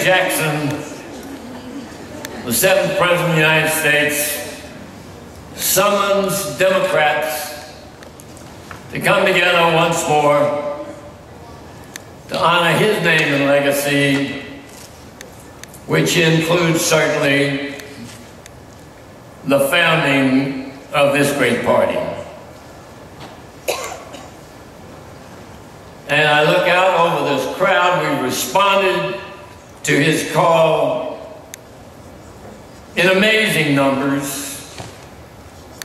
Jackson, the 7th President of the United States, summons Democrats to come together once more to honor his name and legacy, which includes certainly the founding of this great party. And I look out over this crowd. We responded to his call in amazing numbers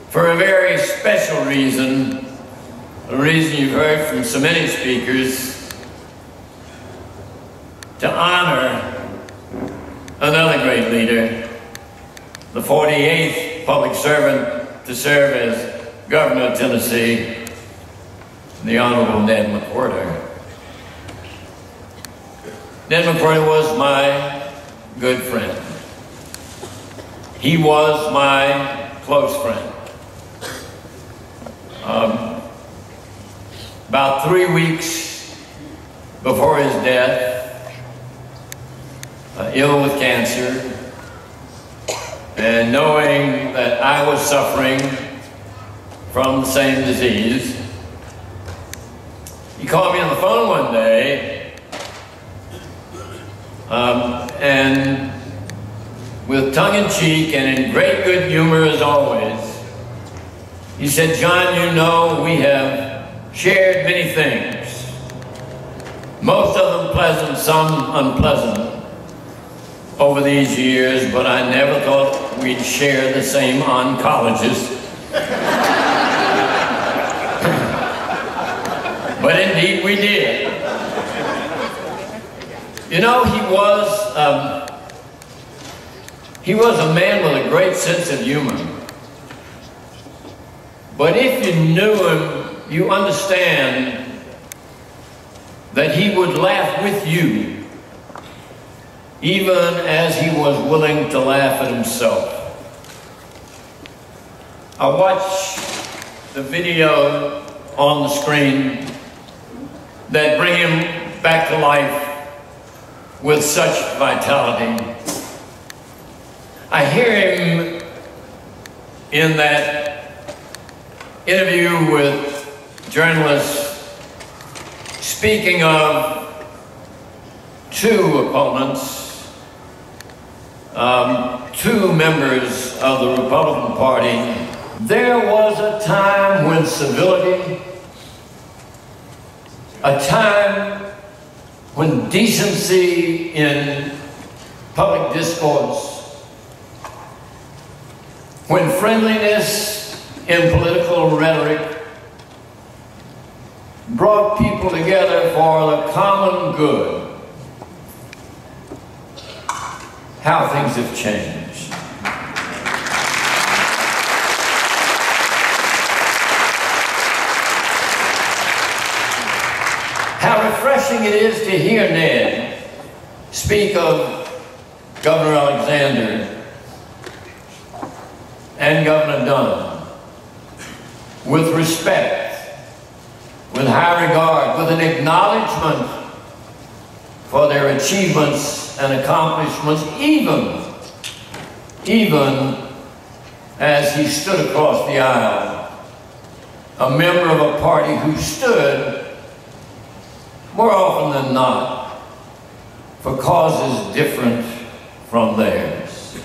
for a very special reason, a reason you've heard from so many speakers, to honor another great leader, the 48th public servant to serve as Governor of Tennessee, the Honorable Ned McWherter. Ned McWherter was my good friend. He was my close friend. About 3 weeks before his death, ill with cancer, and knowing that I was suffering from the same disease, he called me on the phone one day, and with tongue-in-cheek and in great good humor as always, he said, "John, you know we have shared many things, most of them pleasant, some unpleasant, over these years, but I never thought we'd share the same oncologist." But indeed we did. You know, he was a man with a great sense of humor. But if you knew him, you understand that he would laugh with you, even as he was willing to laugh at himself. I watched the video on the screen that bring him back to life with such vitality. I hear him in that interview with journalists speaking of 2 opponents, 2 members of the Republican Party. There was a time when civility, a time when decency in public discourse, when friendliness in political rhetoric brought people together for the common good. How things have changed. How refreshing it is to hear Ned speak of Governor Alexander and Governor Dunn with respect, with high regard, with an acknowledgement for their achievements and accomplishments, even as he stood across the aisle, a member of a party who stood more often than not for causes different from theirs.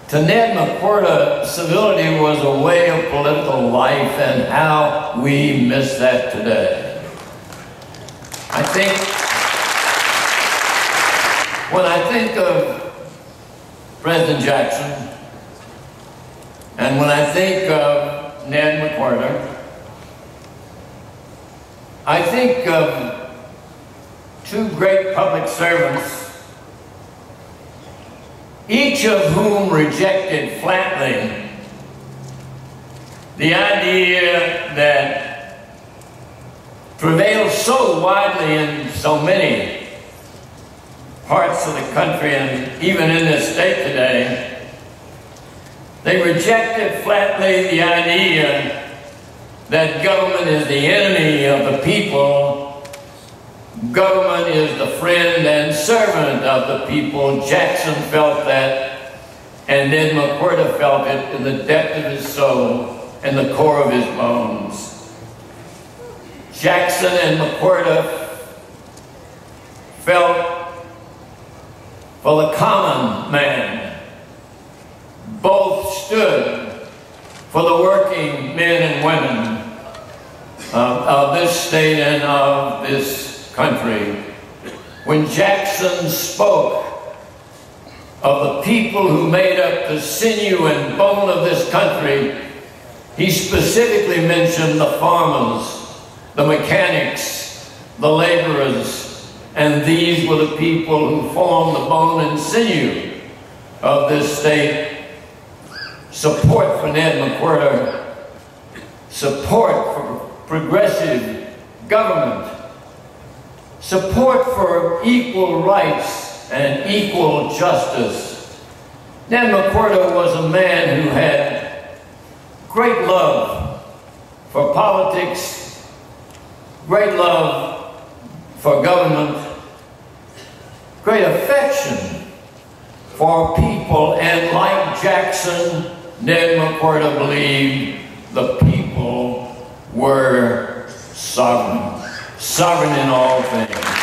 To Ned McWherter, civility was a way of political life, and how we miss that today. I think, when I think of President Jackson, and when I think of Ned McWherter, I think of 2 great public servants, each of whom rejected flatly the idea that prevails so widely in so many parts of the country and even in this state today. They rejected flatly the idea that government is the enemy of the people, government is the friend and servant of the people. Jackson felt that, and Ned McWherter felt it in the depth of his soul and the core of his bones. Jackson and McWherter felt for the common man. Both stood for the working men and women of this state and of this country. When Jackson spoke of the people who made up the sinew and bone of this country, he specifically mentioned the farmers, the mechanics, the laborers, and these were the people who formed the bone and sinew of this state. Support for Ned McWherter, support for progressive government, support for equal rights and equal justice. Ned McWherter was a man who had great love for politics, great love for government, great affection for people, and like Jackson, Ned McWherter believed the people were sovereign in all things.